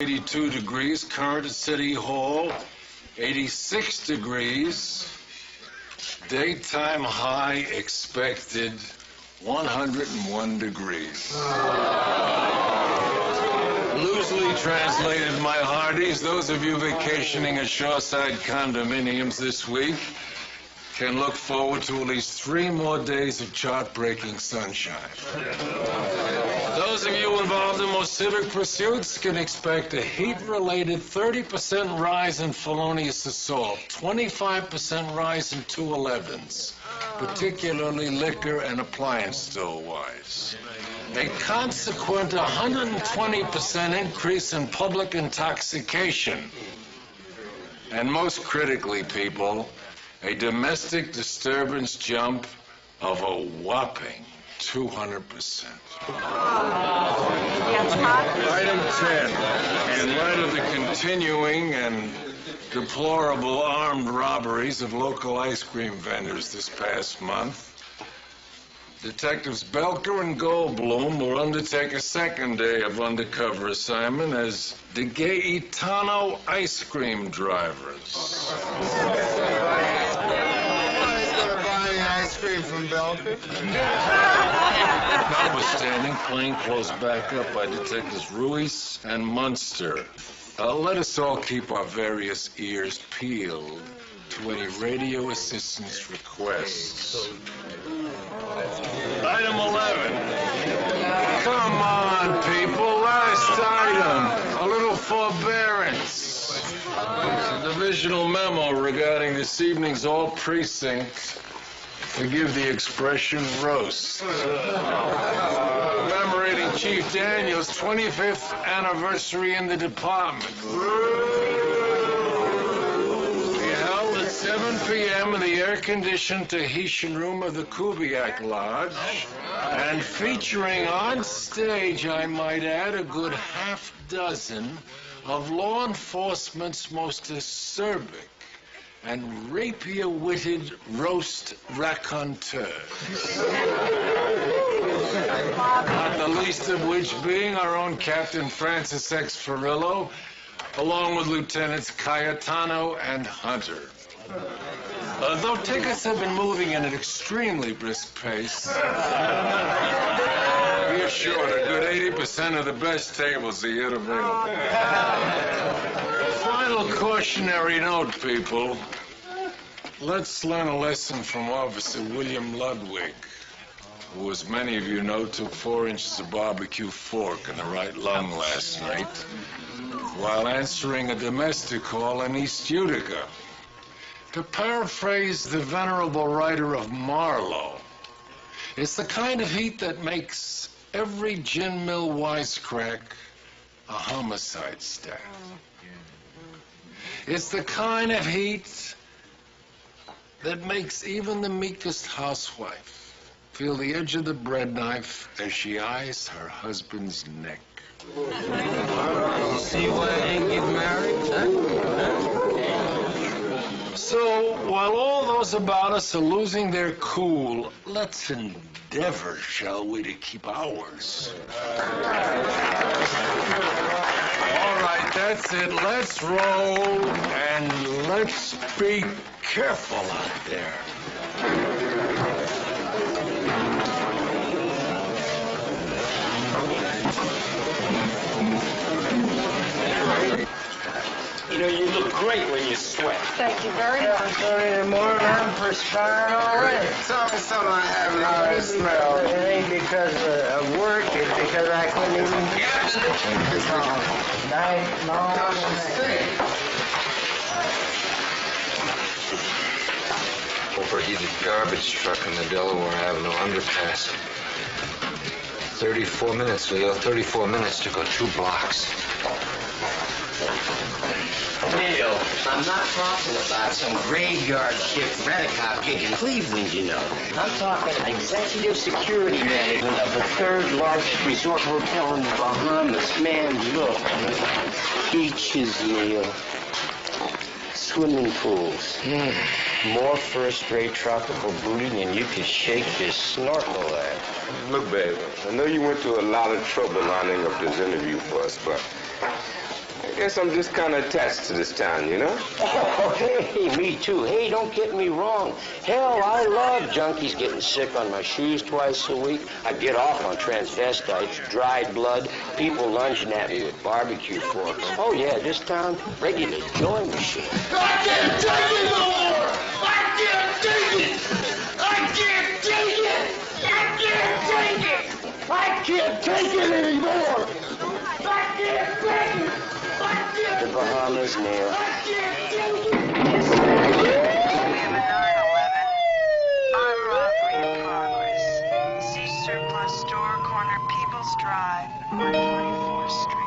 82 degrees, current at City Hall, 86 degrees. Daytime high expected 101 degrees. Loosely translated, my hearties, those of you vacationing at shoreside condominiums this week can look forward to at least 3 more days of chart-breaking sunshine. Those of you involved in more civic pursuits can expect a heat-related 30% rise in felonious assault, 25% rise in 211s, particularly liquor and appliance store-wise. A consequent 120% increase in public intoxication. And most critically, people, a domestic disturbance jump of a whopping 200%. Item 10. In light of the continuing and deplorable armed robberies of local ice cream vendors this past month, Detectives Belker and Goldblum will undertake a second day of undercover assignment as Degaetano ice cream drivers. Ice cream from Belker. Notwithstanding, plainclothes back up by Detectives Ruiz and Munster. Let us all keep our various ears peeled to any radio assistance requests. Item 11. Come on, people. Last item. A little forbearance. A divisional memo regarding this evening's all-precinct, forgive the expression, roast. Commemorating Chief Daniel's 25th anniversary in the department. We held at 7 p.m. in the air-conditioned Tahitian room of the Kubiak Lodge, and featuring on stage, I might add, a good half dozen of law enforcement's most acerbic and rapier-witted roast raconteurs. Not the least of which being our own Captain Francis X. Farillo, along with Lieutenants Cayetano and Hunter. Though tickets have been moving in an extremely brisk pace, be assured a good 80% of the best tables are yet available. Final cautionary note, people. Let's learn a lesson from Officer William Ludwig, who, as many of you know, took 4 inches of barbecue fork in the right lung last night while answering a domestic call in East Utica. To paraphrase the venerable writer of Marlowe, it's the kind of heat that makes every gin mill wisecrack a homicide stat. It's the kind of heat that makes even the meekest housewife feel the edge of the bread knife as she eyes her husband's neck. See why I didn't get married, huh? So, while all those about us are losing their cool, let's endeavor, shall we, to keep ours. All right, that's it. Let's roll, and let's be careful out there. You know, you look great when you sweat. Thank you very much. I'm more than I'm perspiring already. Tell me something I haven't already smelled. It ain't because of work, it's because I couldn't even get it. Night long. Overheated garbage truck in the Delaware Avenue underpass. 34 minutes, Leo. 34 minutes to go 2 blocks. Neil, I'm not talking about some graveyard shift rent-a-cop gig in Cleveland, you know. I'm talking executive security management of the 3rd largest resort hotel in the Bahamas. Man, look. Beaches, Neil. Swimming pools. More first-rate tropical booty than you could shake your snorkel at. Look, babe, I know you went through a lot of trouble lining up this interview for us, but guess I'm just kind of attached to this town, you know? Oh, hey, me too. Hey, don't get me wrong. Hell, I love junkies getting sick on my shoes twice a week. I get off on transvestites, dried blood, people lunging at me with barbecue forks. Oh, yeah, this town, regular killing machine. I can't take it no more! I can't take it! I can't take it! I can't take it! I can't take it anymore! I can't take it! I can't The Bahamas, Neil. I can't take it! I'm robbery in progress. See surplus store, corner People's Drive, 144th Street.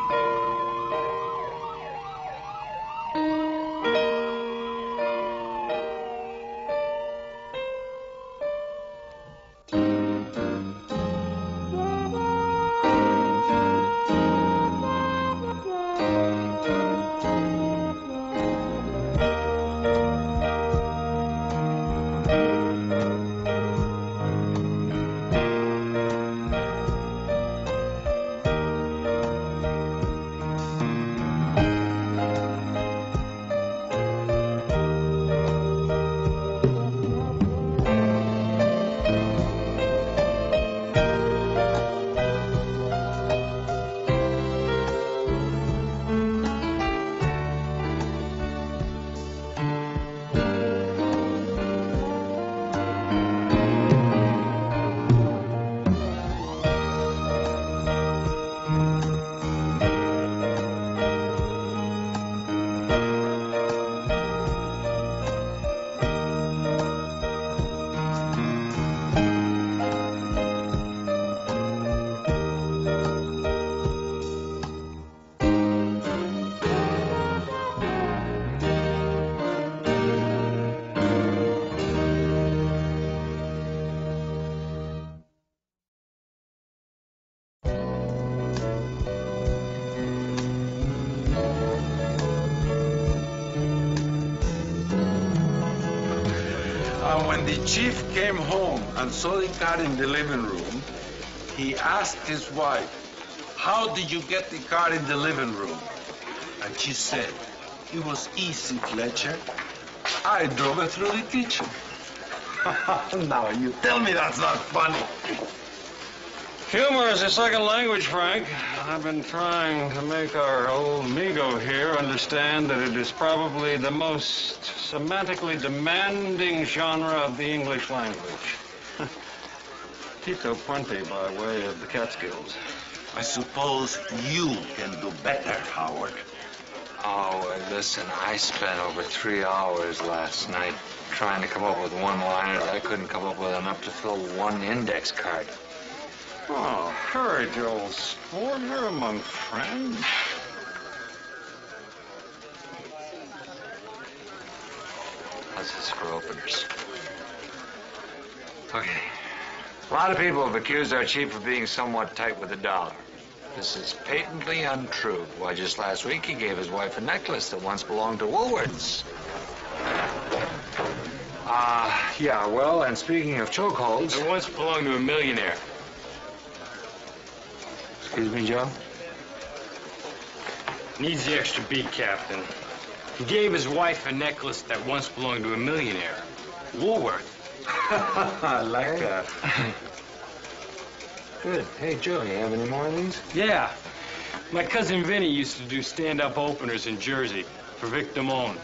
When the chief came home and saw the car in the living room, he asked his wife, "How did you get the car in the living room?" And she said, "It was easy, Fletcher. I drove it through the kitchen." Now, you tell me that's not funny. Humor is a second language, Frank. I've been trying to make our old amigo here understand that it is probably the most semantically demanding genre of the English language. Tito Puente by way of the Catskills. I suppose you can do better, Howard. Oh, listen, I spent over 3 hours last night trying to come up with one-liners. I couldn't come up with enough to fill one index card. Oh, courage, old sport. You're among friends. This is for openers. Okay. A lot of people have accused our chief of being somewhat tight with the dollar. This is patently untrue. Why, just last week he gave his wife a necklace that once belonged to Woolworths. Yeah, well, and speaking of chokeholds... It once belonged to a millionaire. Excuse me, Joe? Needs the extra beat, Captain. He gave his wife a necklace that once belonged to a millionaire. Woolworth. I like that. Good. Hey, Joe, you have any more of these? Yeah. My cousin Vinny used to do stand-up openers in Jersey for Vic Damone.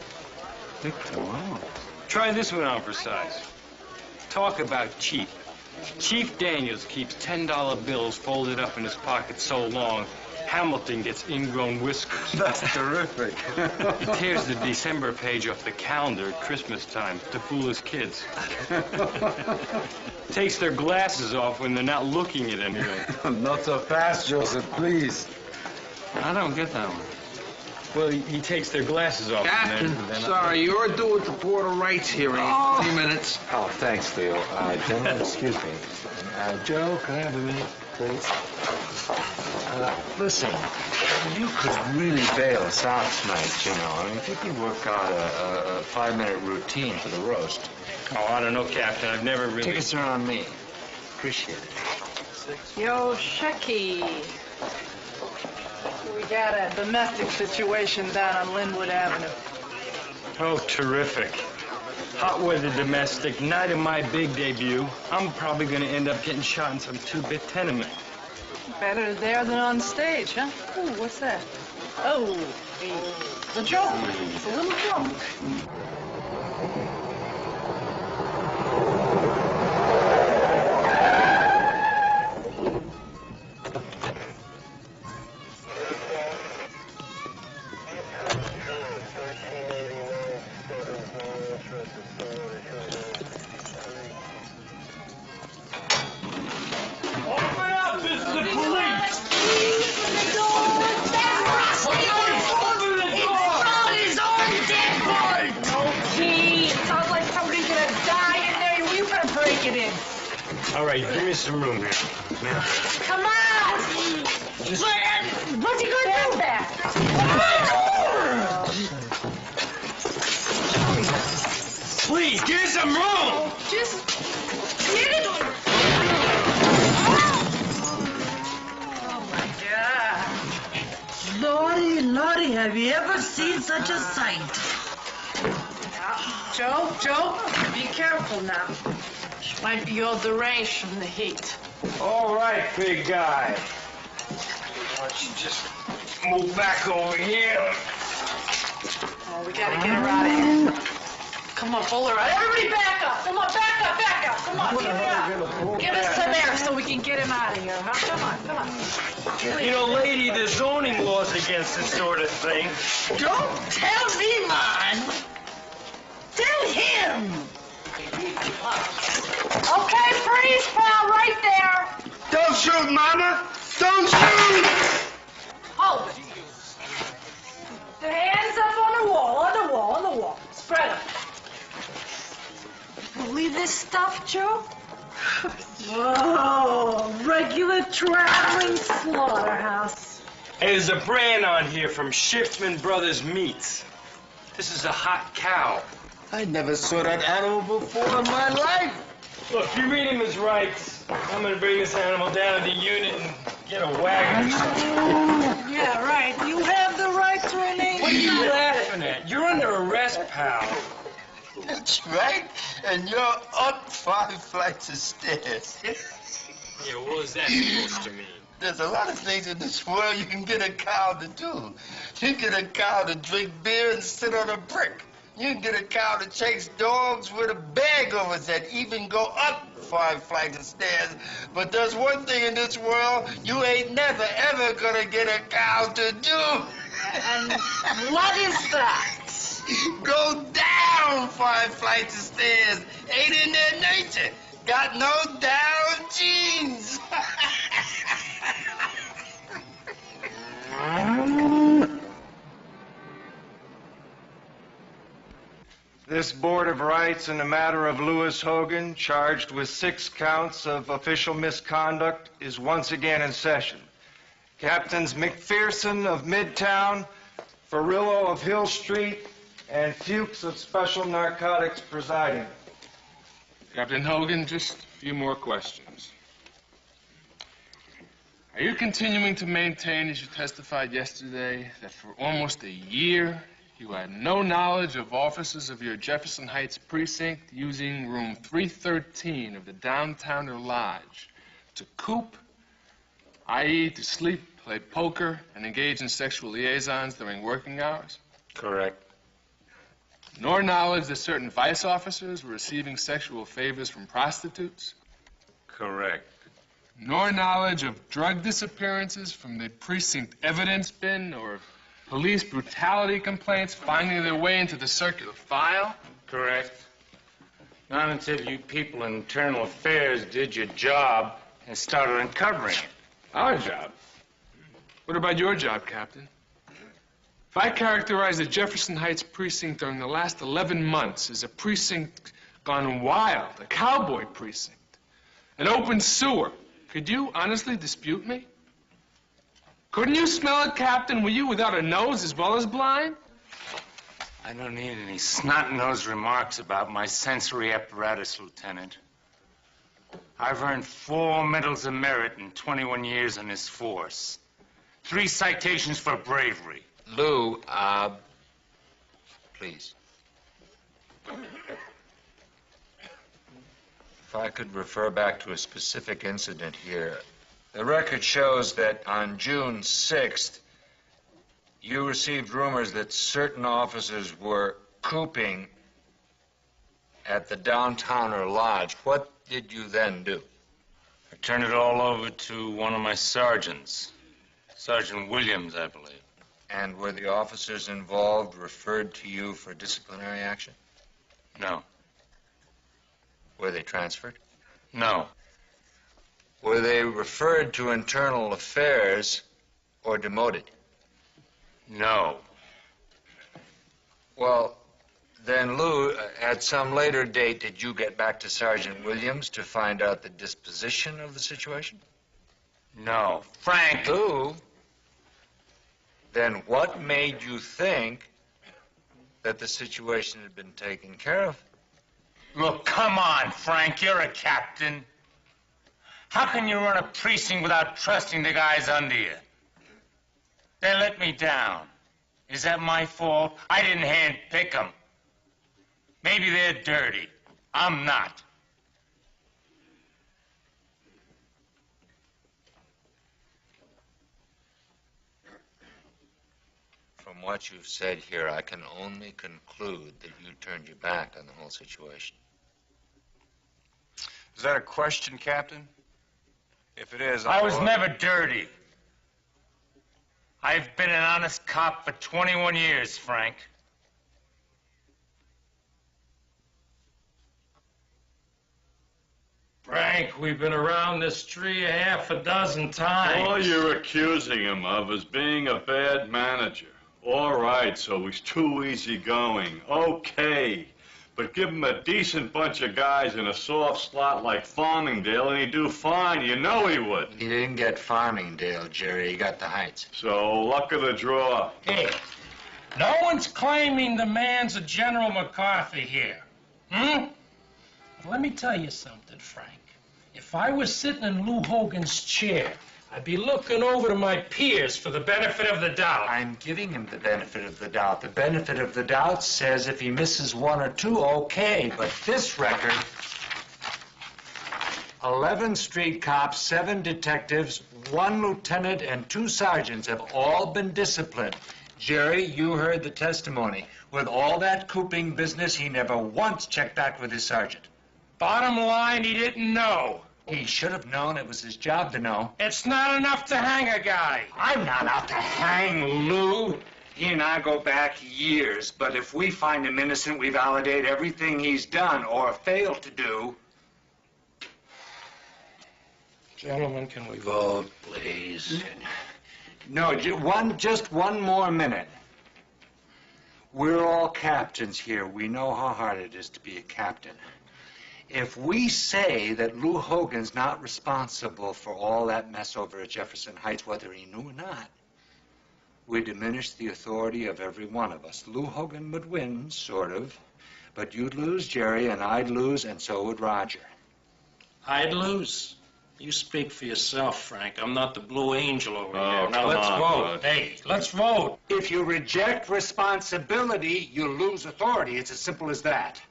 Vic Damone? Try this one on for size. Talk about cheap. Chief Daniels keeps $10 bills folded up in his pocket so long, Hamilton gets ingrown whiskers. That's terrific. He tears the December page off the calendar at Christmas time to fool his kids. Takes their glasses off when they're not looking at anything. Not so fast, Joseph, please. I don't get that one. Well, he takes their glasses off. Captain, and then sorry, you're due at the Board of Rights hearing in 3 minutes. Oh, thanks, Theo. Gentlemen, excuse me. Joe, can I have a minute, please? Listen, you could really bail us out tonight, you know. I mean, if you could work out a 5-minute routine for the roast. Oh, I don't know, Captain. I've never really... Tickets are on me. Appreciate it. Yo, Shecky. We got a domestic situation down on Linwood Avenue. Oh, terrific. Hot weather domestic, night of my big debut. I'm probably going to end up getting shot in some two-bit tenement. Better there than on stage, huh? Ooh, what's that? Oh, it's a joke. It's a little joke. All right, give me some room here. Now. Come on! Just... What's he gonna do there? Please, give me some room! Just get it. Oh, my God. Lordy, Lordy, have you ever seen such a sight? Joe, be careful now. Might be all deranged from the heat. All right, big guy. Why don't you just move back over here? Oh, we gotta get her out of here. Come on, pull her out. Everybody back up. Come on, back up. Come on, get her out. Give us some air so we can get him out of here, huh? Come on. You know, lady, there's zoning laws against this sort of thing. Don't tell me, man. Tell him. Okay, freeze, pal, right there. Don't shoot, Mama! Don't shoot! Hold it. The hands up on the wall. Spread them. Believe this stuff, Joe? Whoa, regular traveling slaughterhouse. Hey, there's a brand on here from Shiftman Brothers Meats. This is a hot cow. I never saw that animal before in my life. Look, if you read him his rights, I'm gonna bring this animal down to the unit and get a wagon or something. Yeah, right. You have the right to remain. What are you laughing at? You're under arrest, pal. That's right. And you're up 5 flights of stairs. Yeah, what was that supposed to mean? There's a lot of things in this world you can get a cow to do. You can get a cow to drink beer and sit on a brick. You can get a cow to chase dogs with a bag over its head, even go up 5 flights of stairs. But there's one thing in this world you ain't never, ever gonna get a cow to do. And what is that? Go down 5 flights of stairs. Ain't in their nature. Got no down genes. This Board of Rights in the matter of Lewis Hogan, charged with 6 counts of official misconduct, is once again in session. Captains McPherson of Midtown, Farillo of Hill Street, and Fuchs of Special Narcotics presiding. Captain Hogan, just a few more questions. Are you continuing to maintain, as you testified yesterday, that for almost a year you had no knowledge of officers of your Jefferson Heights precinct using room 313 of the Downtowner Lodge to coop, i.e. to sleep, play poker, and engage in sexual liaisons during working hours? Correct. Nor knowledge that certain vice officers were receiving sexual favors from prostitutes? Correct. Nor knowledge of drug disappearances from the precinct evidence bin or police brutality complaints finding their way into the circular file? Correct. Not until you people in internal affairs did your job and started uncovering it. Our job? What about your job, Captain? If I characterize the Jefferson Heights precinct during the last 11 months as a precinct gone wild, a cowboy precinct, an open sewer, could you honestly dispute me? Couldn't you smell it, Captain? Were you without a nose as well as blind? I don't need any snot-nosed remarks about my sensory apparatus, Lieutenant. I've earned 4 medals of merit in 21 years in this force. 3 citations for bravery. Lou, please. If I could refer back to a specific incident here. The record shows that on June 6th, you received rumors that certain officers were cooping at the Downtowner Lodge. What did you then do? I turned it all over to one of my sergeants. Sergeant Williams, I believe. And were the officers involved referred to you for disciplinary action? No. Were they transferred? No. Were they referred to internal affairs or demoted? No. Well, then, Lou, at some later date, did you get back to Sergeant Williams to find out the disposition of the situation? No. Frank! Lou, then what made you think that the situation had been taken care of? Look, come on, Frank. You're a captain. How can you run a precinct without trusting the guys under you? They let me down. Is that my fault? I didn't handpick them. Maybe they're dirty. I'm not. From what you've said here, I can only conclude that you turned your back on the whole situation. Is that a question, Captain? If it is, I was never dirty. I've been an honest cop for 21 years, Frank. Frank, we've been around this tree half a dozen times. All you're accusing him of is being a bad manager. All right, so he's too easygoing. Okay. But give him a decent bunch of guys in a soft slot like Farmingdale, and he'd do fine. You know he would. He didn't get Farmingdale, Jerry. He got the Heights. So, luck of the draw. Hey, no one's claiming the man's a General McCarthy here. Let me tell you something, Frank. If I was sitting in Lou Hogan's chair, I'd be looking over to my peers for the benefit of the doubt. I'm giving him the benefit of the doubt. The benefit of the doubt says if he misses 1 or 2, okay. But this record, 11 street cops, 7 detectives, 1 lieutenant, and 2 sergeants have all been disciplined. Jerry, you heard the testimony. With all that cooping business, he never once checked back with his sergeant. Bottom line, he didn't know. He should have known. It was his job to know. It's not enough to hang a guy. I'm not out to hang Lou. He and I go back years, but if we find him innocent, we validate everything he's done or failed to do. Gentlemen, can we vote, please? No, just one more minute. We're all captains here. We know how hard it is to be a captain. If we say that Lou Hogan's not responsible for all that mess over at Jefferson Heights, whether he knew or not, we diminish the authority of every one of us. Lou Hogan would win, sort of, but you'd lose, Jerry, and I'd lose, and so would Roger. I'd lose? You speak for yourself, Frank. I'm not the Blue Angel over Oh, here. Now come let's on, vote. Bud. Hey, let's vote. If you reject responsibility, you lose authority. It's as simple as that.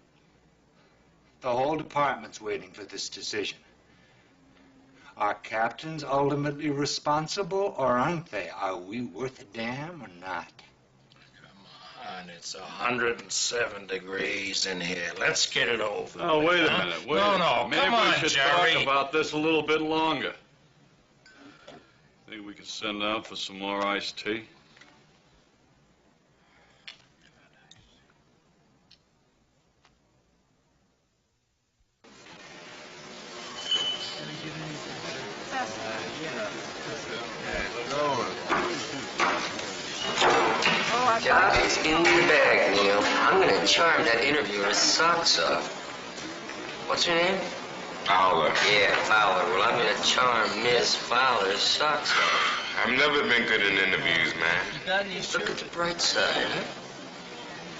The whole department's waiting for this decision. Are captains ultimately responsible, or aren't they? Are we worth a damn or not? Come on, it's 107 degrees in here. Let's get it over. Oh, wait a huh? minute. No, Maybe come on, we should Jerry. talk about this a little bit longer. Think we could send out for some more iced tea? Job is in the bag, Neil. I'm gonna charm that interviewer's socks off. What's her name? Fowler. Yeah, Fowler. Well, I'm gonna charm Miss Fowler's socks off. I've never been good in interviews, man. Look at the bright side, huh?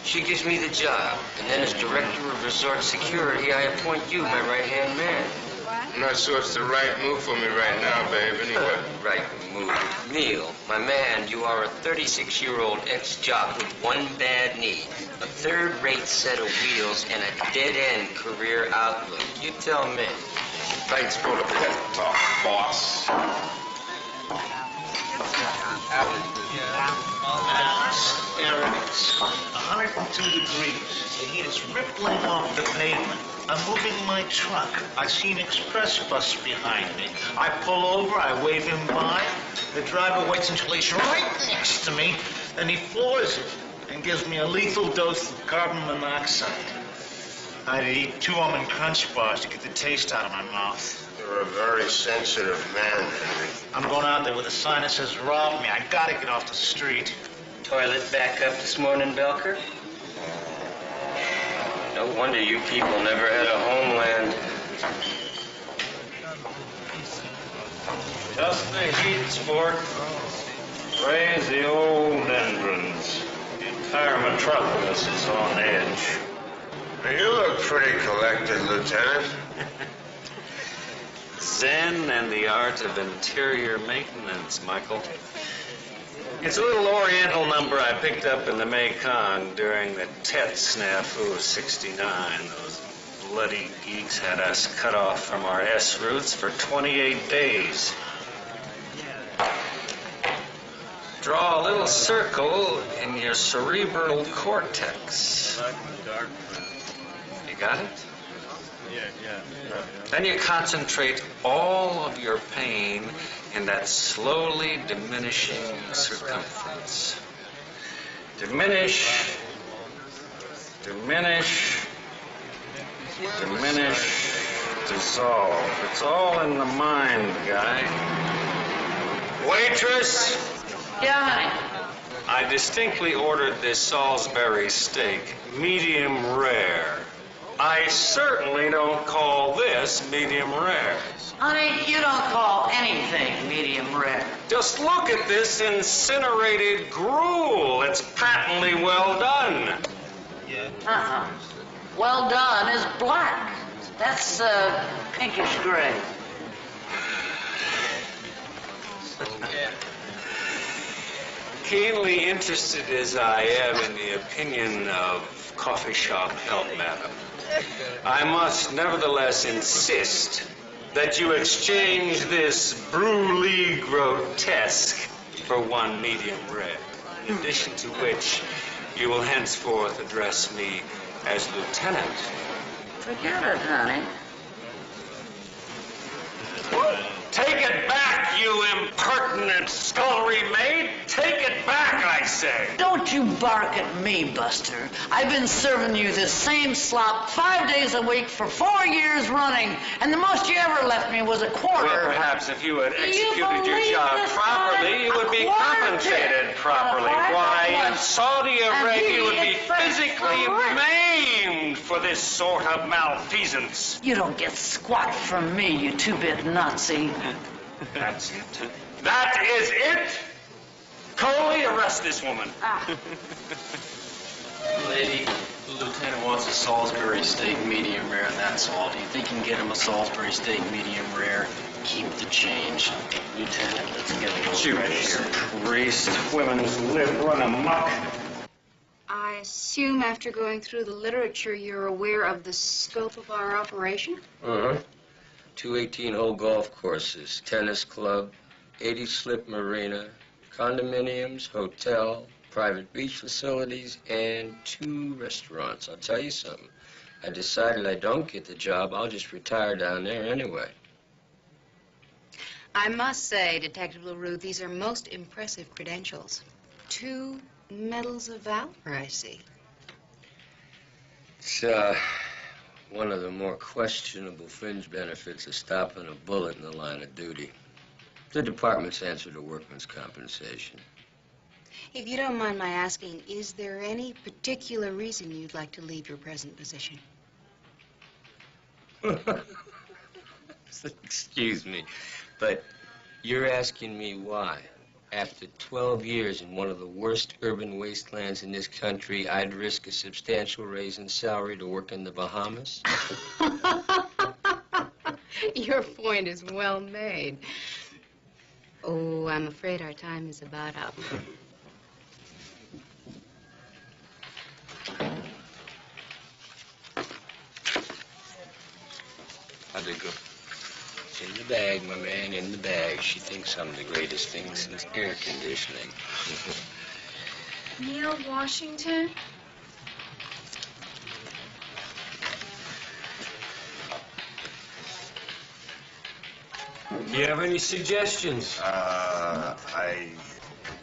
She gives me the job, and then as director of resort security, I appoint you my right-hand man. What? I'm not sure it's the right move for me right now, babe, anyway. Right move. Neil, my man, you are a 36-year-old ex-jock with one bad knee, a third-rate set of wheels, and a dead-end career outlook. You tell me. Thanks for the pep talk, boss. Eric, it's 102 degrees. The heat is rippling off the pavement. I'm moving my truck. I see an express bus behind me. I pull over, I wave him by. The driver waits until he's right next to me, then he floors it and gives me a lethal dose of carbon monoxide. I had to eat 2 almond crunch bars to get the taste out of my mouth. You're a very sensitive man, Henry. I'm going out there with a sign that says, rob me. I gotta get off the street. Toilet back up this morning, Belker? No wonder you people never had a homeland. Just the heat, sport. Raise the old engines. The entire metropolis is on edge. You look pretty collected, Lieutenant. Zen and the art of interior maintenance, Michael. It's a little oriental number I picked up in the Mekong during the Tet snafu of '69. Those bloody geeks had us cut off from our S routes for 28 days. Draw a little circle in your cerebral cortex. You got it? Yeah. Then you concentrate all of your pain in that slowly diminishing circumference. Diminish, diminish, diminish, dissolve. It's all in the mind, guy. Waitress! Yeah, honey. I distinctly ordered this Salisbury steak, medium rare. I certainly don't call this medium rare. Honey, you don't call anything medium rare. Just look at this incinerated gruel. It's patently well done. Uh-uh. Well done is black. That's pinkish gray. Keenly interested as I am in the opinion of coffee shop help, madam, I must nevertheless insist that you exchange this brulee grotesque for one medium rare, in addition to which you will henceforth address me as Lieutenant. Forget it, honey. Take it back, you impertinent scullery maid! Take it back, I say! Don't you bark at me, Buster. I've been serving you this same slop 5 days a week for 4 years running, and the most you ever left me was a quarter. Well, perhaps if you had executed your job properly, you would be compensated properly. Why, in Saudi Arabia, you would be physically maimed for this sort of malfeasance. You don't get squat from me, you two-bit Nazi. That's it. That is it! Coley, arrest this woman. Lady, the lieutenant wants a Salisbury steak medium rare, that's all. Do you think you can get him a Salisbury steak medium rare? Keep the change. Lieutenant, let's get it over here. Priest, women's lip run amok. I assume after going through the literature, you're aware of the scope of our operation? Uh-huh. 2 18-hole golf courses, tennis club, 80-slip marina, condominiums, hotel, private beach facilities, and 2 restaurants. I'll tell you something. I decided I don't get the job, I'll just retire down there anyway. I must say, Detective LaRue, these are most impressive credentials. 2 medals of valor, I see. It's, one of the more questionable fringe benefits of stopping a bullet in the line of duty. The department's answer to workman's compensation. If you don't mind my asking, is there any particular reason you'd like to leave your present position? Excuse me, but you're asking me why? After 12 years in one of the worst urban wastelands in this country, I'd risk a substantial raise in salary to work in the Bahamas? Your point is well made. Oh, I'm afraid our time is about up. How'd it go? It's in the bag, my man, in the bag. She thinks I'm the greatest thing since air conditioning. Neil Washington? Do you have any suggestions? Hey,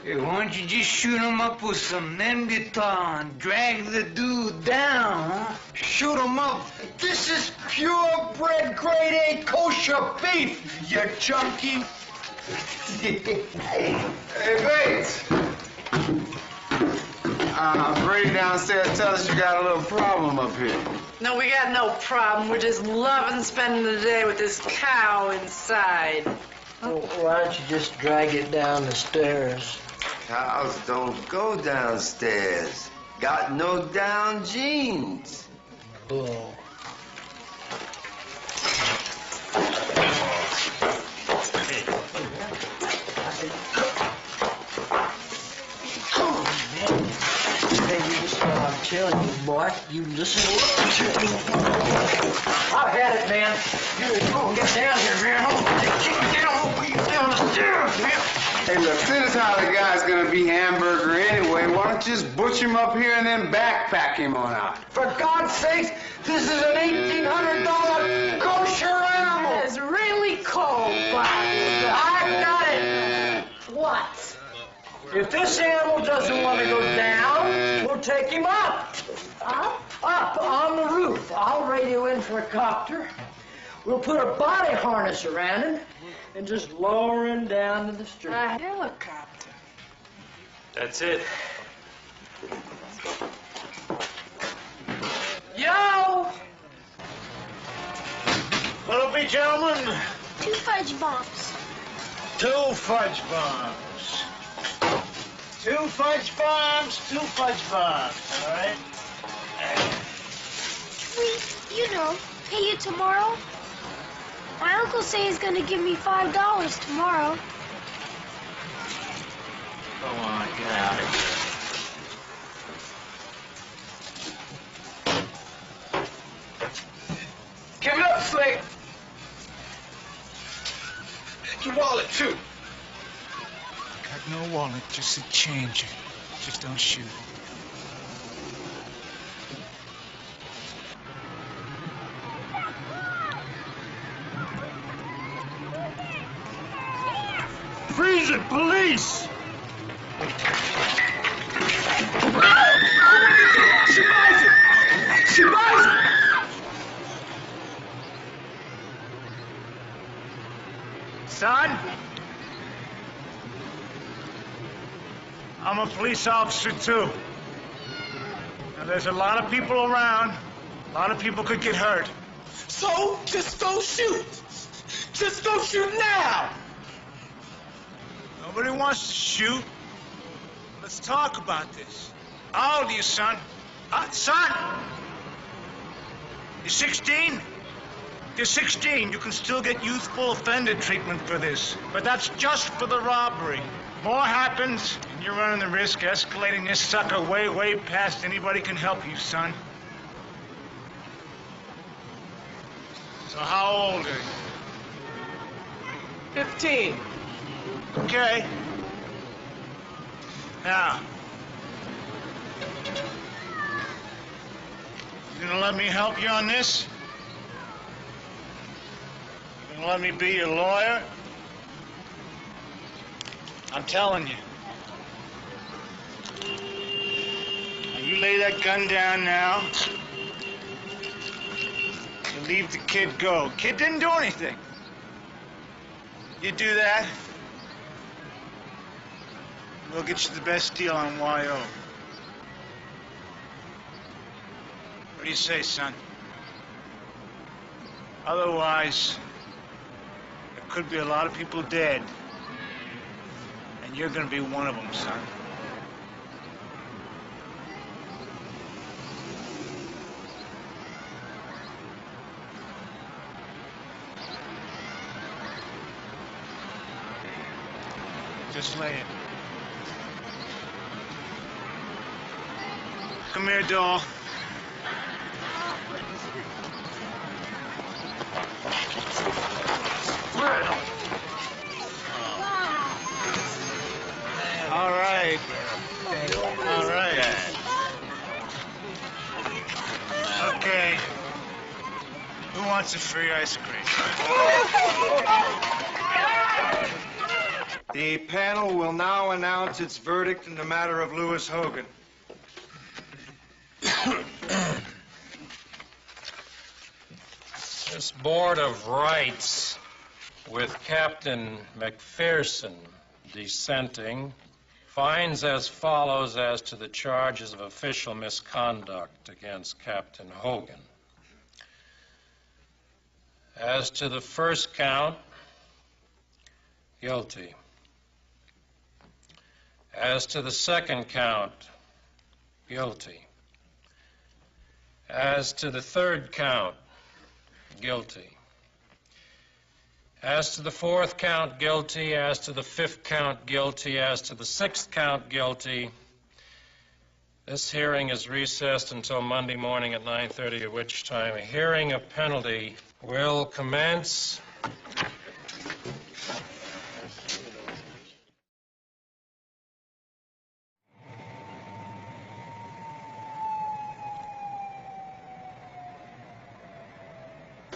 why don't you just shoot him up with some Nembitar and drag the dude down, huh? Shoot him up. This is purebred grade A kosher beef, you junkie. Hey, Bates. Brady downstairs tell us you got a little problem up here. No, we got no problem. We're just loving spending the day with this cow inside. Well, why don't you just drag it down the stairs? Cows don't go downstairs. Got no down jeans. Oh. I'm telling you, boy, you listen to I've had it, man. You get down here, man. Get down the stairs, man. Hey, look, since how the guy's gonna be hamburger anyway, why don't you just butcher him up here and then backpack him on out? For God's sakes, this is an $1,800 kosher animal. It's really cold, Bobby. I've got it. What? If this animal doesn't want to go down, we'll take him up. Up? Up on the roof. I'll radio in for a copter. We'll put a body harness around him and just lower him down to the street. A helicopter. That's it. Yo! What'll be, gentlemen? 2 fudge bombs. 2 fudge bombs. 2 fudge bombs, 2 fudge bombs, all right? Sweet, you know, pay you tomorrow. My uncle says he's gonna give me $5 tomorrow. Come on, get out of here. Give it up, Slick. Your wallet, too. Got no wallet, just a change. Just don't shoot. Freeze it, police! She buys it! She buys it! Son? I'm a police officer, too. Now, there's a lot of people around. A lot of people could get hurt. So, just go shoot. Just go shoot now. Nobody wants to shoot. Let's talk about this. How old are you, son? Son! You're 16? If you're 16, you can still get youthful offender treatment for this. But that's just for the robbery. More happens, and you're running the risk of escalating this sucker way, way past anybody can help you, son. So how old are you? 15. Okay. Now, you gonna let me help you on this? You gonna let me be your lawyer? I'm telling you. Now, you lay that gun down now. You leave the kid go. Kid didn't do anything. You do that, we'll get you the best deal on YO. What do you say, son? Otherwise, there could be a lot of people dead, and you're gonna be one of them, son. Just lay it. Come here, doll. All right. All right. Okay. Who wants a free ice cream? The panel will now announce its verdict in the matter of Lewis Hogan. This Board of Rights, with Captain McPherson dissenting, finds as follows as to the charges of official misconduct against Captain Hogan. As to the first count, guilty. As to the second count, guilty. As to the third count, guilty. As to the fourth count, guilty. As to the fifth count, guilty. As to the sixth count, guilty. This hearing is recessed until Monday morning at 9:30, at which time a hearing of penalty will commence.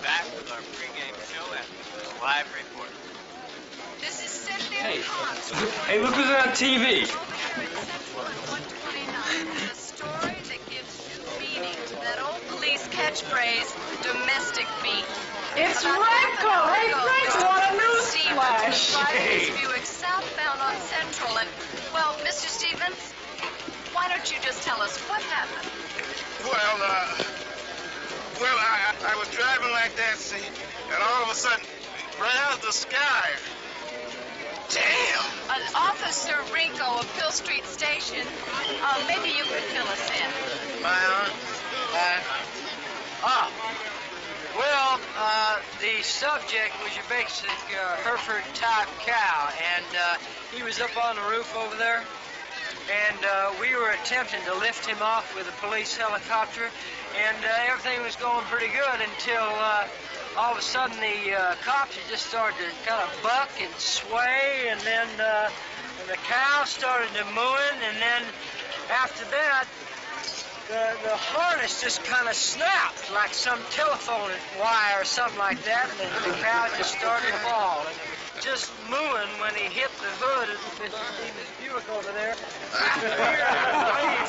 Back with our pregame show after this live report. This is Cynthia Cox. Hey, look who's on TV. The story that gives new meaning to that old police catchphrase, domestic beat. It's Franco. Hey, Franco, what a news flash. Driving his Buick southbound on Central and, well, Mr. Stevens, why don't you just tell us what happened? Well, I was driving like that, see, and all of a sudden, right out of the sky. Damn! Officer Rinko of Pill Street Station, maybe you could fill us in. The subject was your basic Hereford-type cow, and he was up on the roof over there, and we were attempting to lift him off with a police helicopter, and everything was going pretty good until all of a sudden the cops just started to kind of buck and sway, and then the cow started to mooing, and then after that, the harness just kind of snapped like some telephone wire or something like that, and the cow just started to fall. And just mooing when he hit the hood of Mr. Stevens' Buick over there.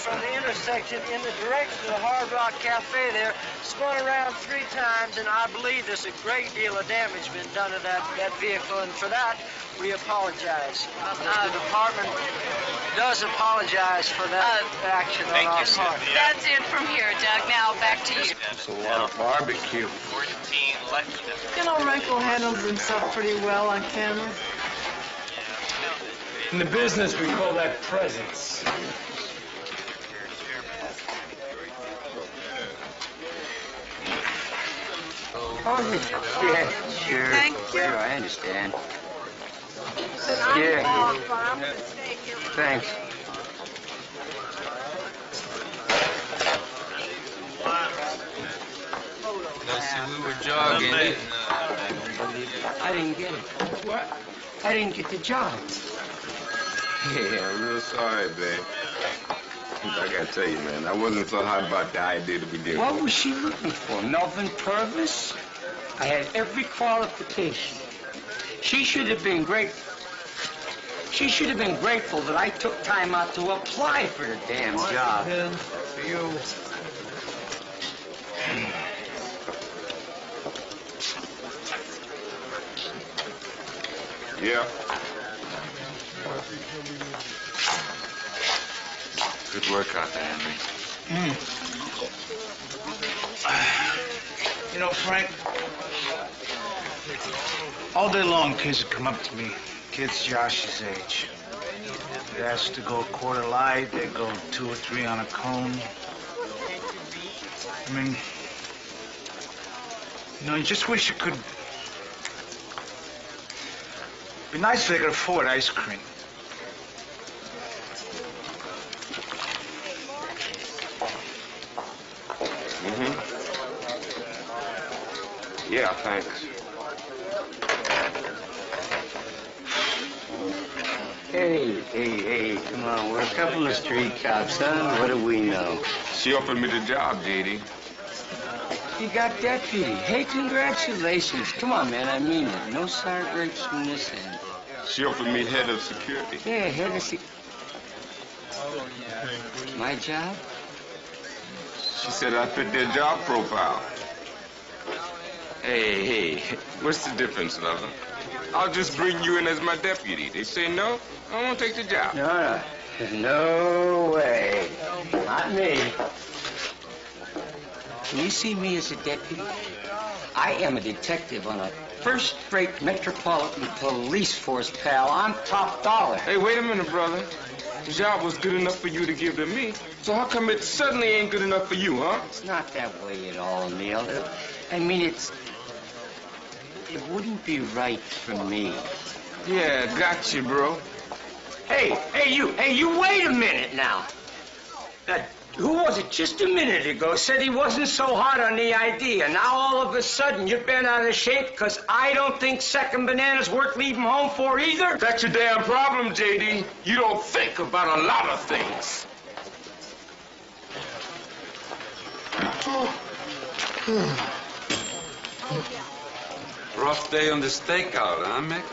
From the intersection in the direction of the Hard Rock Cafe there, spun around 3 times, and I believe there's a great deal of damage been done to that vehicle, and for that, we apologize. The department does apologize for that action on our part. That's it from here, Doug. Now back to you. It's a lot of barbecue. 14 left. You know, Rinko handles himself pretty well on camera. In the business, we call that presence. Oh, yeah, sure. Thank you. Sure, I understand. I'm Yeah. I'm going to stay here. Thanks. We were jogging. I didn't get it. What? I didn't get the job. Yeah, I'm real sorry, babe. I gotta tell you, man, I wasn't so hot about the idea to begin with. What was she looking for? Melvin Purvis? I had every qualification. She should have been grateful. She should have been grateful that I took time out to apply for the damn job. For you. Yeah. Good work out there, Henry. You know, Frank, all day long kids would come up to me, kids Josh's age. They'd ask to go a quarter light, they'd go 2 or 3 on a cone. I mean, you know, you just wish you could... It'd be nice if they could afford ice cream. Yeah, thanks. Hey, come on. We're a couple of street cops, son. What do we know? She offered me the job, J.D. You got deputy. Hey, congratulations. Come on, man. I mean it. No side rapes from this end. She offered me head of security. Yeah, head of security. My job? She said I fit their job profile. Hey, what's the difference, lover? I'll just bring you in as my deputy. They say no, I won't take the job. No way. Not me. Can you see me as a deputy? I am a detective on a first-rate metropolitan police force, pal. I'm top dollar. Hey, wait a minute, brother. The job was good enough for you to give to me. So how come it suddenly ain't good enough for you, huh? It's not that way at all, Neil. I mean, it wouldn't be right for me. Yeah, got you, bro. Hey, you, wait a minute now. Who was it just a minute ago said he wasn't so hot on the idea? Now all of a sudden you're bent out of shape because I don't think second banana's worth leaving home for either? That's your damn problem, J.D. You don't think about a lot of things. Rough day on the stakeout, huh, Mick?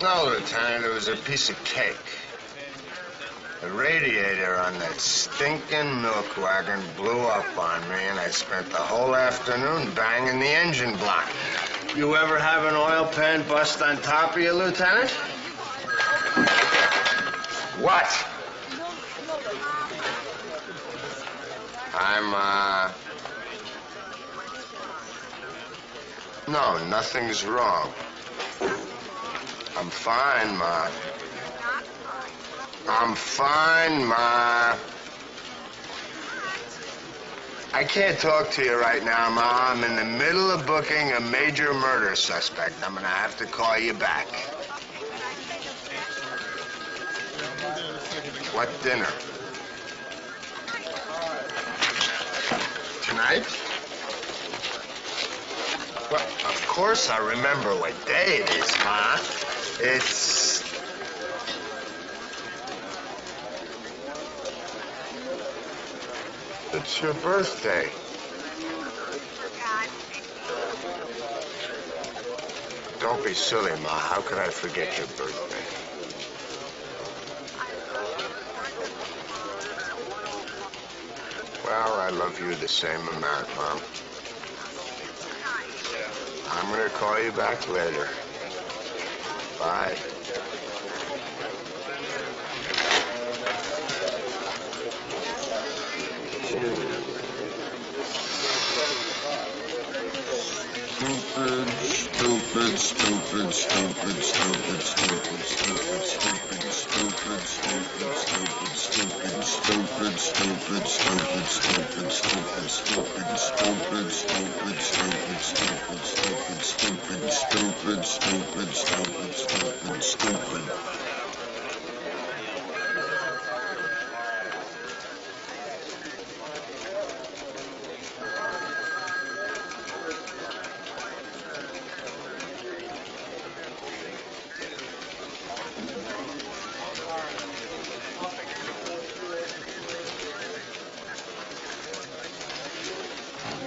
No, Lieutenant, it was a piece of cake. The radiator on that stinking milk wagon blew up on me, and I spent the whole afternoon banging the engine block. You ever have an oil pan bust on top of you, Lieutenant? What? No, nothing's wrong. I'm fine, Ma. I'm fine, Ma. I can't talk to you right now, Ma. I'm in the middle of booking a major murder suspect. I'm gonna have to call you back. What dinner? Tonight? Well, of course I remember what day it is, Ma. It's your birthday. Don't be silly, Ma. How could I forget your birthday? Well, I love you the same amount, Mom. I'm gonna call you back later. Bye.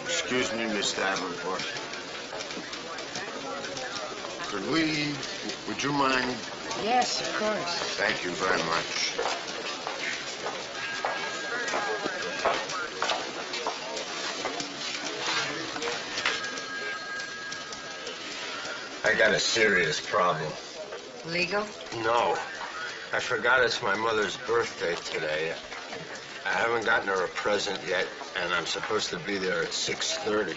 Excuse me, Miss Davenport. Would you mind? Yes, of course. Thank you very much. I got a serious problem. Legal? No. I forgot it's my mother's birthday today. I haven't gotten her a present yet, and I'm supposed to be there at 6:30.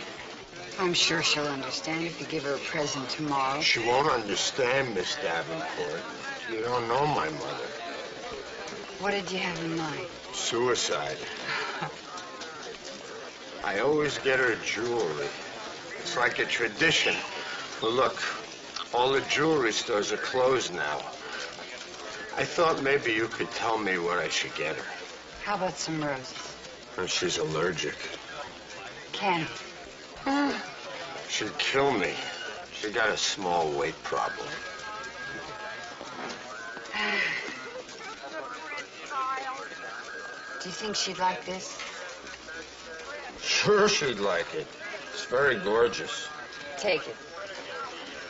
I'm sure she'll understand if you give her a present tomorrow. She won't understand, Miss Davenport. You don't know my mother. What did you have in mind? Suicide. I always get her jewelry. It's like a tradition. Well, look, all the jewelry stores are closed now. I thought maybe you could tell me what I should get her. How about some roses? And she's allergic. Ken. She'd kill me. She got a small weight problem. Do you think she'd like this? Sure she'd like it. It's very gorgeous. Take it.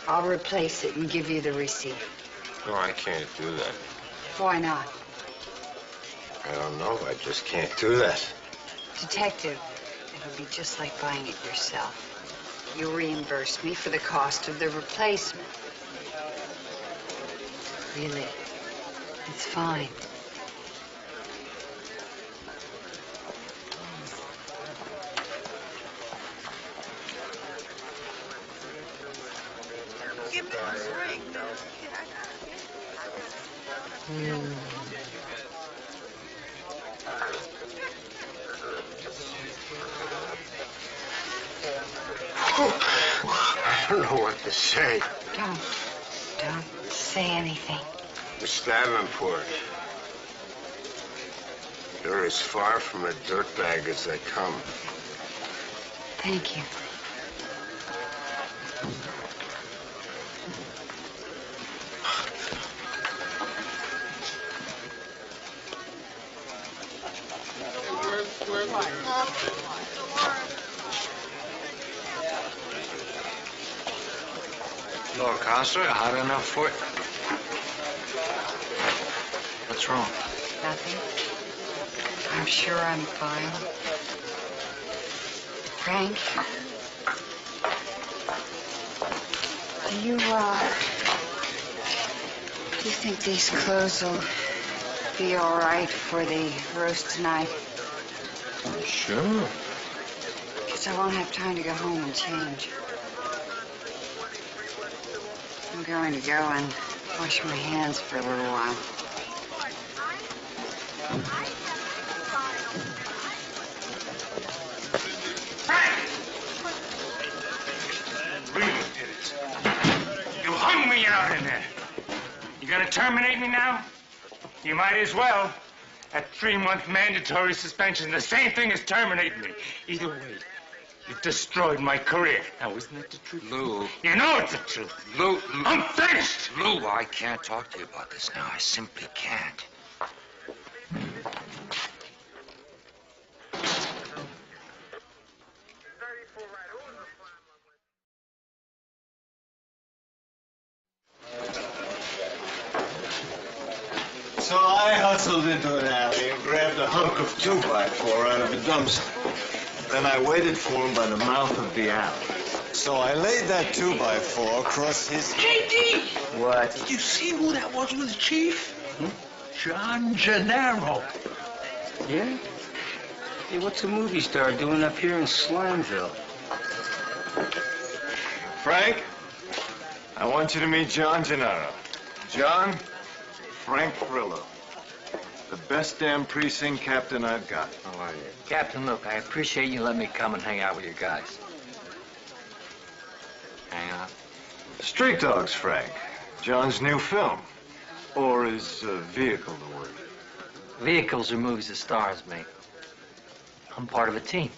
I'll replace it and give you the receipt. No, I can't do that. Why not? I don't know. I just can't do that. Detective, it'll be just like buying it yourself. You'll reimburse me for the cost of the replacement. Really, it's fine. Give me this ring. I don't know what to say. Don't say anything. Miss Davenport, you're as far from a dirtbag as they come. Thank you. Lower Costa, hot enough for you? What's wrong? Nothing. I'm sure I'm fine. Frank, do you think these clothes will be all right for the roast tonight? Sure. Because I won't have time to go home and change. I'm going to go and wash my hands for a little while. Really did it. You hung me out in there. You gonna terminate me now? You might as well. That 3-month mandatory suspension, the same thing as terminating me. Either way, you've destroyed my career. Now, isn't that the truth? Lou. You know it's the truth. Lou. I'm finished. Lou, I can't talk to you about this now. I simply can't. So I hustled into an alley and grabbed a hunk of 2x4 out of a dumpster. Then I waited for him by the mouth of the alley. So I laid that 2x4 across his... J.D. What? Did you see who that was with the chief? John Gennaro. Yeah? Hey, what's a movie star doing up here in Slimeville? Frank, I want you to meet John Gennaro. John, Frank Grillo. The best damn precinct captain I've got. How are you? Captain, look, I appreciate you letting me come and hang out with you guys. Hang on. Street Dogs, Frank. John's new film. Or his vehicle, the word. Vehicles are movies the stars make. I'm part of a team.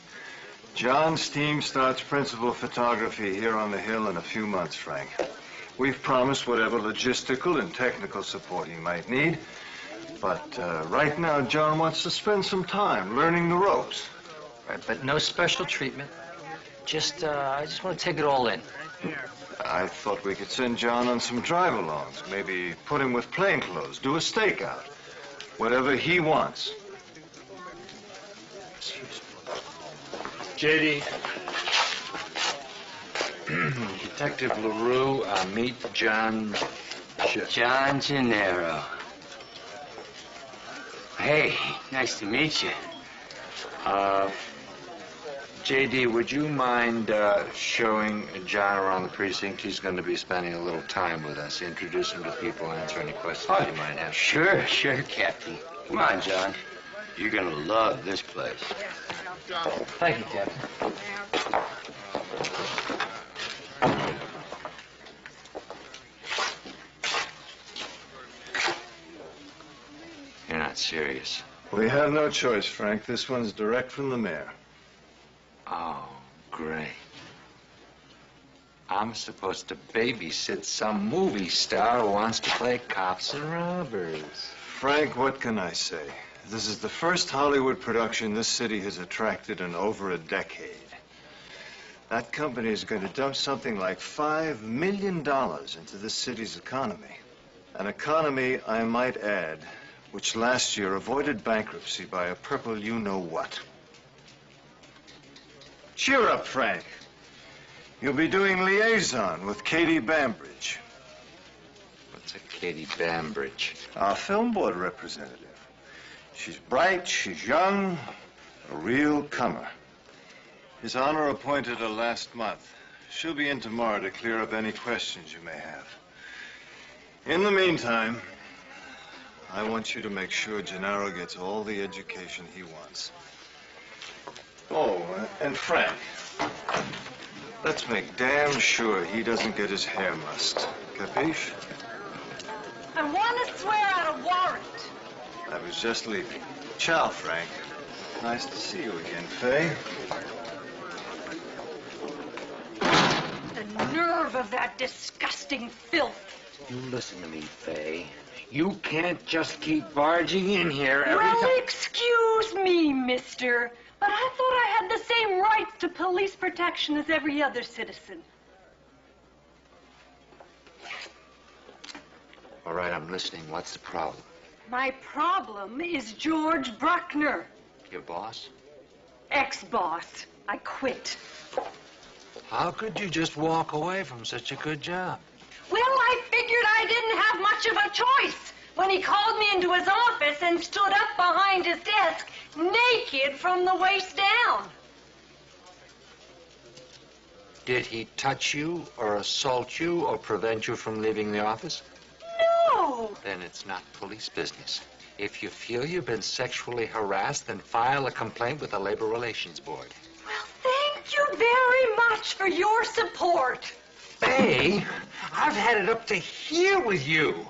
John's team starts principal photography here on the Hill in a few months, Frank. We've promised whatever logistical and technical support he might need. But right now, John wants to spend some time learning the ropes. Right, but no special treatment. I just want to take it all in. I thought we could send John on some drive-alongs. Maybe put him with plainclothes, do a stakeout. Whatever he wants. J.D. Detective LaRue, meet John... John Gennaro. Hey, nice to meet you. J.D., would you mind showing John around the precinct? He's going to be spending a little time with us. Introduce him to people and answer any questions you might have. Sure, Captain. Come on, John. You're gonna love this place. Thank you, Captain. You're not serious. We have no choice, Frank. This one's direct from the mayor. Oh, great. I'm supposed to babysit some movie star who wants to play cops and robbers. Frank, what can I say? This is the first Hollywood production this city has attracted in over a decade. That company is going to dump something like $5 million into this city's economy. An economy, I might add, which last year avoided bankruptcy by a purple you-know-what. Cheer up, Frank. You'll be doing liaison with Katie Bambridge. What's a Katie Bambridge? Our film board representative. She's bright, she's young, a real comer. His Honor appointed her last month. She'll be in tomorrow to clear up any questions you may have. In the meantime, I want you to make sure Gennaro gets all the education he wants. Oh, and Frank, let's make damn sure he doesn't get his hair mussed. Capiche? I want to swear out a warrant. I was just leaving. Ciao, Frank. Nice to see you again, Faye. The nerve of that disgusting filth. You listen to me, Faye. You can't just keep barging in here every time. Well, excuse me, mister, but I thought I had the same rights to police protection as every other citizen. All right, I'm listening. What's the problem? My problem is George Bruckner, Your boss? ex-boss. I quit. How could you just walk away from such a good job? Well, I figured I didn't have much of a choice when he called me into his office and stood up behind his desk, naked from the waist down. Did he touch you or assault you or prevent you from leaving the office? No! Then it's not police business. If you feel you've been sexually harassed, then file a complaint with the Labor Relations Board. Well, thank you very much for your support. Faye, I've had it up to here with you.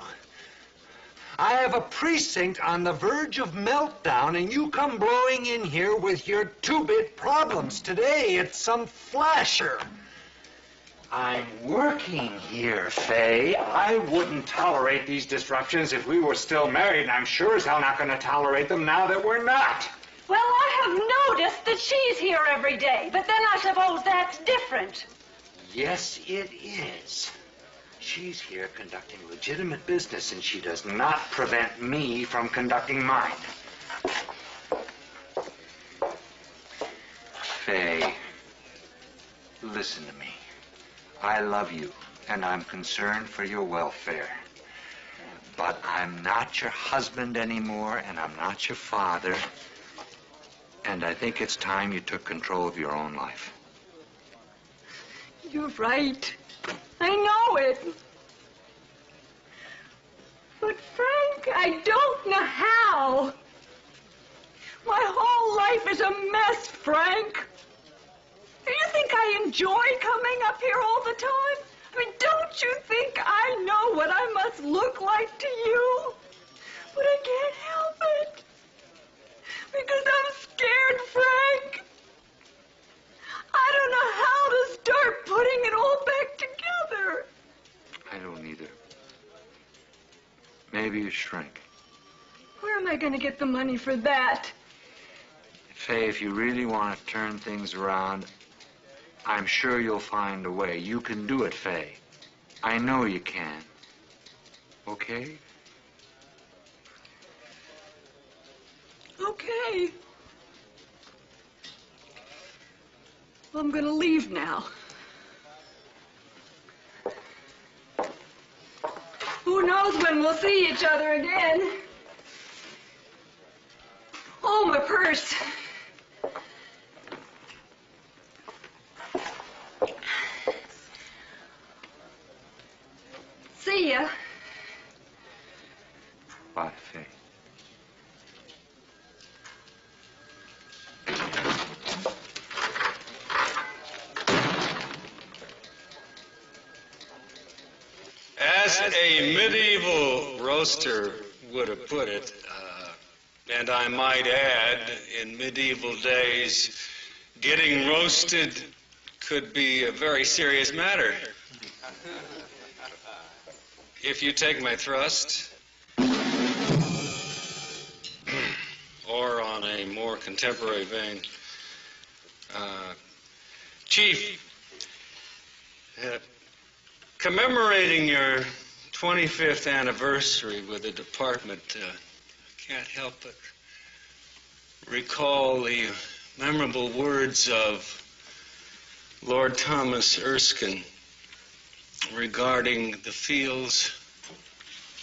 I have a precinct on the verge of meltdown, and you come blowing in here with your two-bit problems. Today, it's some flasher. I'm working here, Faye. I wouldn't tolerate these disruptions if we were still married, and I'm sure as hell not going to tolerate them now that we're not. Well, I have noticed that she's here every day, but then I suppose that's different. Yes, it is. She's here conducting legitimate business, and she does not prevent me from conducting mine. Faye, listen to me. I love you, and I'm concerned for your welfare. But I'm not your husband anymore, and I'm not your father. And I think it's time you took control of your own life. You're right. I know it. But Frank, I don't know how. My whole life is a mess, Frank. Do you think I enjoy coming up here all the time? I mean, don't you think I know what I must look like to you? But I can't help it. Because I'm scared, Frank. I don't know how to start putting it all back together. I don't either. Maybe you shrink. Where am I going to get the money for that? Faye, if you really want to turn things around, I'm sure you'll find a way. You can do it, Faye. I know you can. Okay? Okay. Well, I'm going to leave now. Who knows when we'll see each other again? Oh, my purse. See ya. Bye, Faye. As a medieval roaster would have put it, And I might add, in medieval days, getting roasted could be a very serious matter. If you take my thrust, or on a more contemporary vein, Chief, commemorating your 25th anniversary with the department, I can't help but recall the memorable words of Lord Thomas Erskine regarding the fields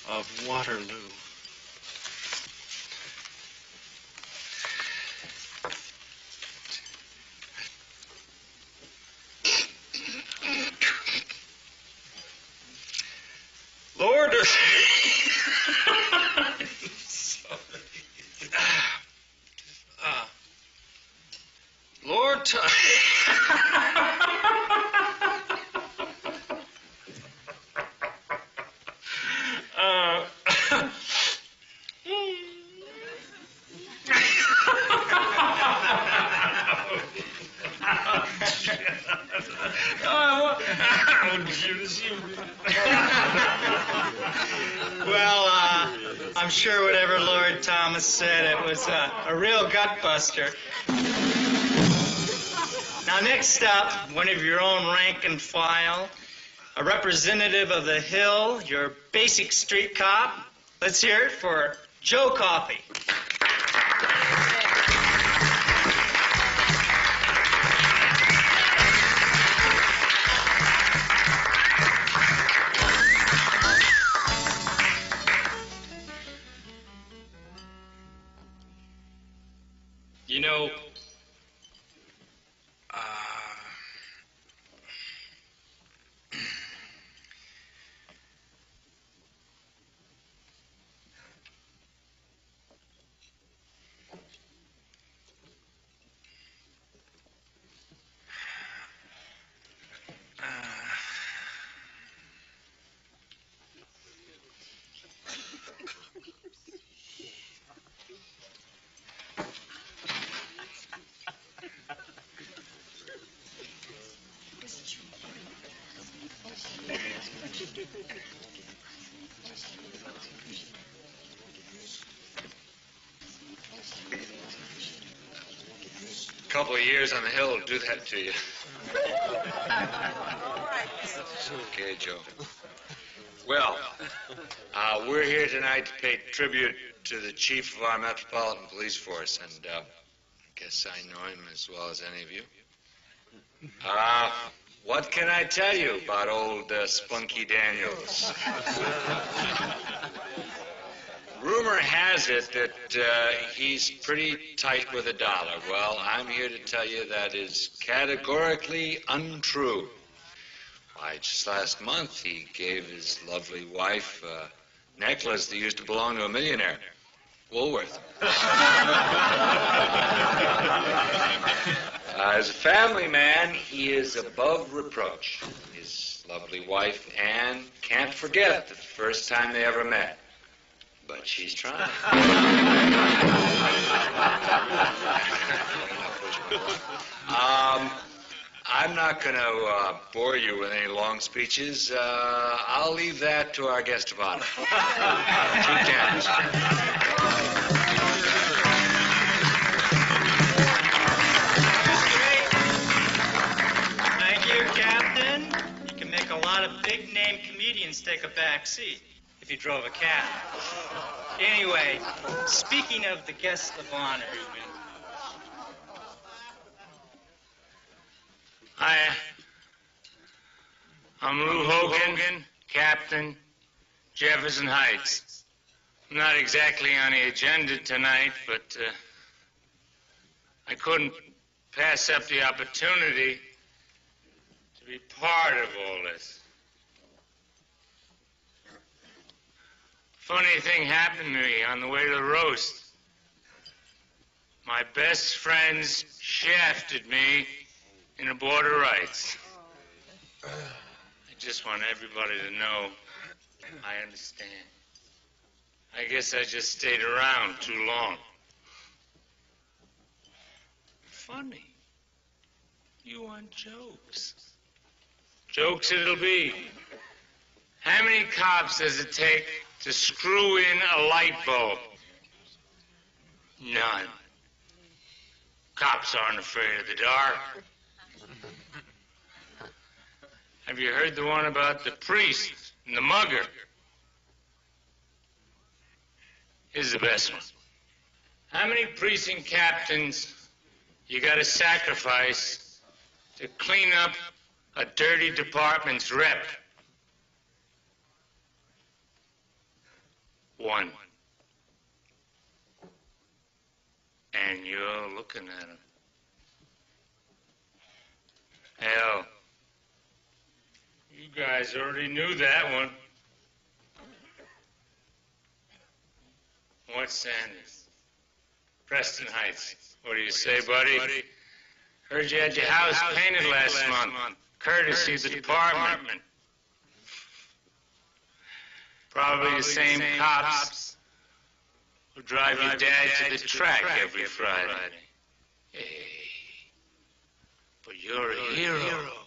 of Waterloo. Lord, Lord, Well, I'm sure whatever Lord Thomas said, it was a real gut buster. Now, next up, one of your own rank and file, a representative of the Hill, your basic street cop. Let's hear it for Joe Coffey. you know, a couple of years on the Hill will do that to you. Okay, Joe. Well, we're here tonight to pay tribute to the chief of our Metropolitan Police Force, and I guess I know him as well as any of you. What can I tell you about old Spunky Daniels? Rumor has it that he's pretty tight with a dollar. Well, I'm here to tell you that is categorically untrue. Why, just last month he gave his lovely wife a necklace that used to belong to a millionaire, Woolworth. As a family man, he is above reproach. His lovely wife, Anne, can't forget the first time they ever met. But she's trying. I'm not going to bore you with any long speeches. I'll leave that to our guest of honor, Chief Daniels. Thank you, Captain. You can make a lot of big-name comedians take a back seat if you drove a cab. Anyway, speaking of the guest of honor, I'm Lou Hogan, Captain, Jefferson Heights. I'm not exactly on the agenda tonight, but I couldn't pass up the opportunity to be part of all this. Funny thing happened to me on the way to the roast. My best friends shafted me in the Border Rights. I just want everybody to know I understand. I guess I just stayed around too long. funny. You want jokes. Jokes it'll be. How many cops does it take to screw in a light bulb? None. Cops aren't afraid of the dark. Have you heard the one about the priest and the mugger? Here's the best one. How many precinct captains you gotta sacrifice to clean up a dirty department's rep? One. And you're looking at him. Hell, you guys already knew that one. What Sanders? Preston Heights. What do you say, buddy? Heard you had your house painted last month. Courtesy of the department. Probably the same cops who drive your dad to the track every Friday. Hey, but you're a hero.